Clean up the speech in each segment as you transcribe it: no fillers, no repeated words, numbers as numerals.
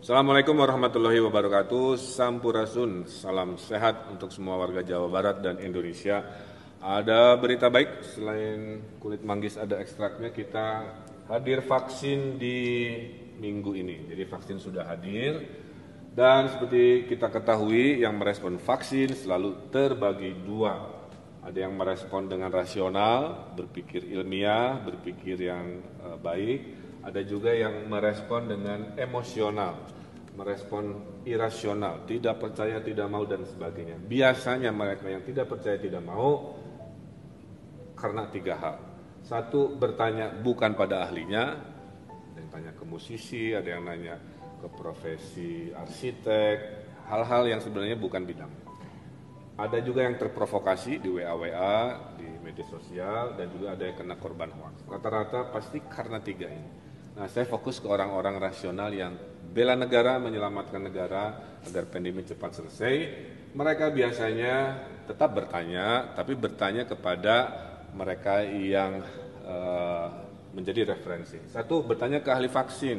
Assalamualaikum warahmatullahi wabarakatuh. Sampurasun, salam sehat untuk semua warga Jawa Barat dan Indonesia. Ada berita baik, selain kulit manggis ada ekstraknya, kita hadir vaksin di minggu ini. Jadi vaksin sudah hadir dan seperti kita ketahui yang merespon vaksin selalu terbagi dua. Ada yang merespon dengan rasional, berpikir ilmiah, berpikir yang baik. Ada juga yang merespon dengan emosional, merespon irasional, tidak percaya, tidak mau, dan sebagainya. Biasanya mereka yang tidak percaya, tidak mau karena tiga hal. Satu, bertanya bukan pada ahlinya, ada yang tanya ke musisi, ada yang nanya ke profesi arsitek, hal-hal yang sebenarnya bukan bidangnya. Ada juga yang terprovokasi di WA, di media sosial, dan juga ada yang kena korban hoax. Rata-rata pasti karena tiga ini. Nah, saya fokus ke orang-orang rasional yang bela negara, menyelamatkan negara agar pandemi cepat selesai. Mereka biasanya tetap bertanya, tapi bertanya kepada mereka yang menjadi referensi. Satu, bertanya ke ahli vaksin.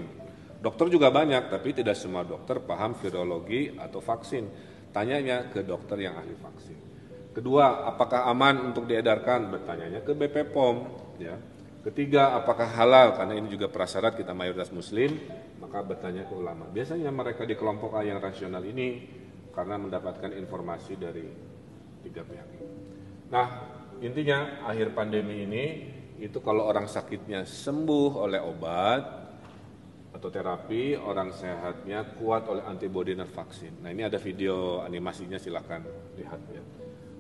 Dokter juga banyak, tapi tidak semua dokter paham virologi atau vaksin. Tanyanya ke dokter yang ahli vaksin. Kedua, apakah aman untuk diedarkan? Bertanyanya ke BP POM, ya. Ketiga, apakah halal? Karena ini juga prasyarat kita mayoritas muslim, maka bertanya ke ulama. Biasanya mereka di kelompok A yang rasional ini karena mendapatkan informasi dari tiga pihak ini. Nah, intinya akhir pandemi ini itu kalau orang sakitnya sembuh oleh obat atau terapi, orang sehatnya kuat oleh antibodi dan vaksin. Nah, ini ada video animasinya, silahkan lihat ya.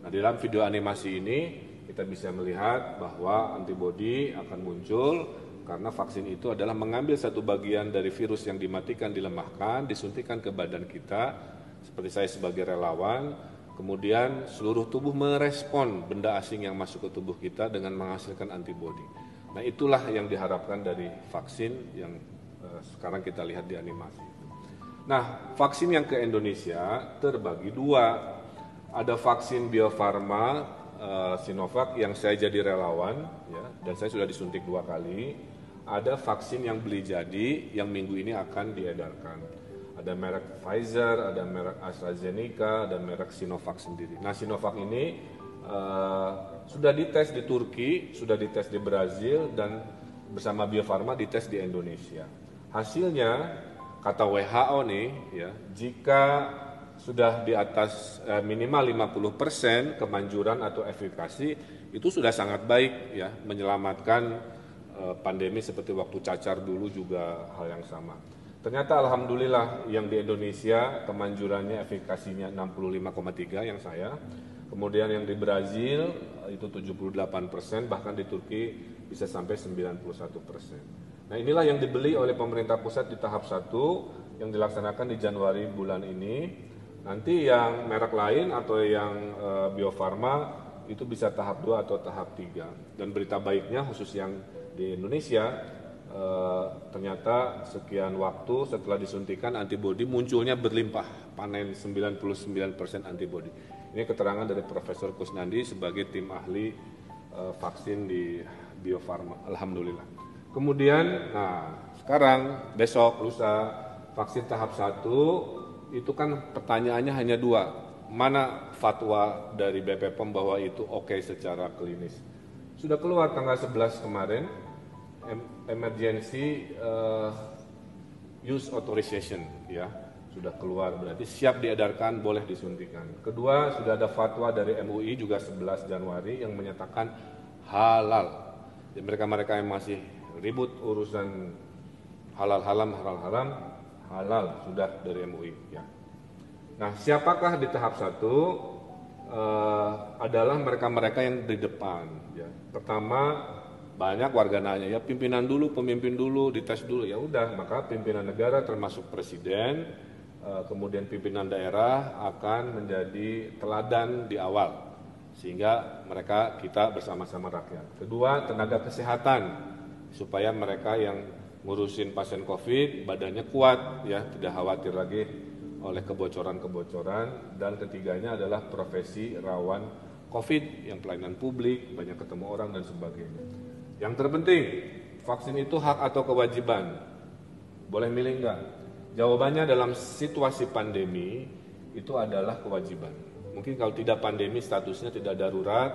Nah, di dalam video animasi ini kita bisa melihat bahwa antibodi akan muncul karena vaksin itu adalah mengambil satu bagian dari virus yang dimatikan, dilemahkan, disuntikan ke badan kita, seperti saya sebagai relawan, kemudian seluruh tubuh merespon benda asing yang masuk ke tubuh kita dengan menghasilkan antibodi. Nah, itulah yang diharapkan dari vaksin yang sekarang kita lihat di animasi. Nah, vaksin yang ke Indonesia terbagi dua. Ada vaksin Bio Farma Sinovac yang saya jadi relawan, ya, dan saya sudah disuntik 2 kali. Ada vaksin yang beli jadi yang minggu ini akan diedarkan. Ada merek Pfizer, ada merek AstraZeneca, ada merek Sinovac sendiri. Nah, Sinovac ini sudah dites di Turki, sudah dites di Brazil, dan bersama Bio Farma dites di Indonesia. Hasilnya kata WHO nih, ya, jika sudah di atas minimal 50% kemanjuran atau efikasi, itu sudah sangat baik ya, menyelamatkan pandemi seperti waktu cacar dulu juga hal yang sama. Ternyata alhamdulillah yang di Indonesia kemanjurannya efikasinya 65,3 yang saya. Kemudian yang di Brazil itu 78%, bahkan di Turki bisa sampai 91%. Nah, inilah yang dibeli oleh pemerintah pusat di tahap 1 yang dilaksanakan di Januari bulan ini. Nanti yang merek lain atau yang Bio Farma itu bisa tahap 2 atau tahap 3. Dan berita baiknya khusus yang di Indonesia, ternyata sekian waktu setelah disuntikan antibodi munculnya berlimpah, panen 99% antibodi. Ini keterangan dari Profesor Kusnandi sebagai tim ahli vaksin di Bio Farma, alhamdulillah. Kemudian, nah sekarang besok lusa vaksin tahap 1 itu kan pertanyaannya hanya 2, mana fatwa dari BP POM bahwa itu oke secara klinis. Sudah keluar tanggal 11 kemarin, emergency use authorization, ya, sudah keluar, berarti siap diedarkan, boleh disuntikan. Kedua, sudah ada fatwa dari MUI juga 11 Januari yang menyatakan halal. Jadi mereka-mereka yang masih ribut urusan halal sudah dari MUI, ya. Nah, siapakah di tahap 1 adalah mereka-mereka yang di depan, ya. Pertama, banyak warga nanya, ya pimpinan dulu, pemimpin dulu, dites dulu. Ya udah, maka pimpinan negara termasuk presiden, kemudian pimpinan daerah akan menjadi teladan di awal, sehingga kita bersama-sama rakyat. Kedua, tenaga kesehatan, supaya mereka yang ngurusin pasien COVID badannya kuat, ya, tidak khawatir lagi oleh kebocoran-kebocoran. Dan ketiganya adalah profesi rawan COVID yang pelayanan publik, banyak ketemu orang dan sebagainya. Yang terpenting, vaksin itu hak atau kewajiban, boleh milih enggak? Jawabannya dalam situasi pandemi itu adalah kewajiban. Mungkin kalau tidak pandemi statusnya tidak darurat,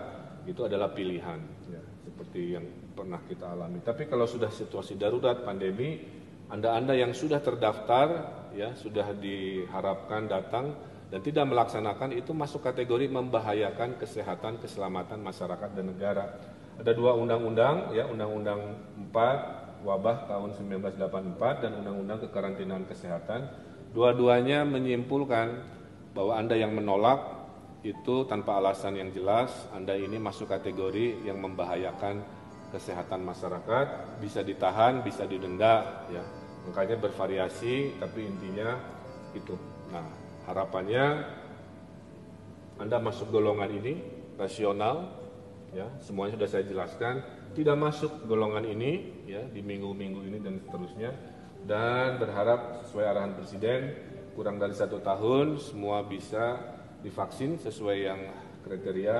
itu adalah pilihan, ya, seperti yang pernah kita alami. Tapi kalau sudah situasi darurat pandemi, Anda yang sudah terdaftar, ya sudah diharapkan datang dan tidak melaksanakan, itu masuk kategori membahayakan kesehatan keselamatan masyarakat dan negara. Ada dua undang-undang, ya, Undang-Undang 4 Wabah tahun 1984 dan Undang-Undang Kekarantinaan Kesehatan. Dua-duanya menyimpulkan bahwa Anda yang menolak itu tanpa alasan yang jelas, Anda ini masuk kategori yang membahayakan kesehatan masyarakat, bisa ditahan, bisa didenda, ya. Makanya bervariasi, tapi intinya itu. Nah, harapannya Anda masuk golongan ini, rasional, ya, semuanya sudah saya jelaskan. Tidak masuk golongan ini, ya, di minggu-minggu ini dan seterusnya, dan berharap sesuai arahan Presiden kurang dari 1 tahun semua bisa divaksin sesuai yang kriteria.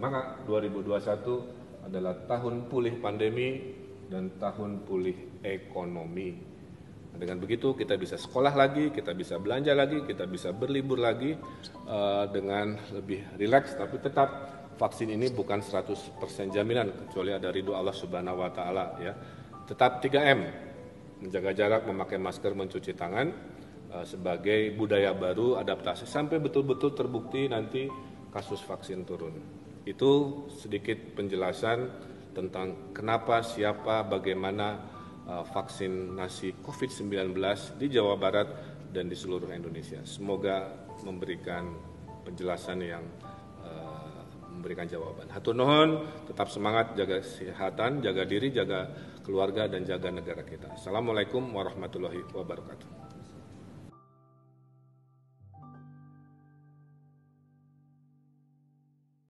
Maka 2021 adalah tahun pulih pandemi dan tahun pulih ekonomi. Dengan begitu kita bisa sekolah lagi, kita bisa belanja lagi, kita bisa berlibur lagi dengan lebih rileks, tapi tetap vaksin ini bukan 100% jaminan kecuali ada ridho Allah Subhanahu wa taala, ya. Tetap 3M, menjaga jarak, memakai masker, mencuci tangan sebagai budaya baru adaptasi sampai betul-betul terbukti nanti kasus vaksin turun. Itu sedikit penjelasan tentang kenapa, siapa, bagaimana vaksinasi COVID-19 di Jawa Barat dan di seluruh Indonesia. Semoga memberikan penjelasan yang memberikan jawaban. Hatur nuhun, tetap semangat, jaga kesehatan, jaga diri, jaga keluarga, dan jaga negara kita. Assalamualaikum warahmatullahi wabarakatuh.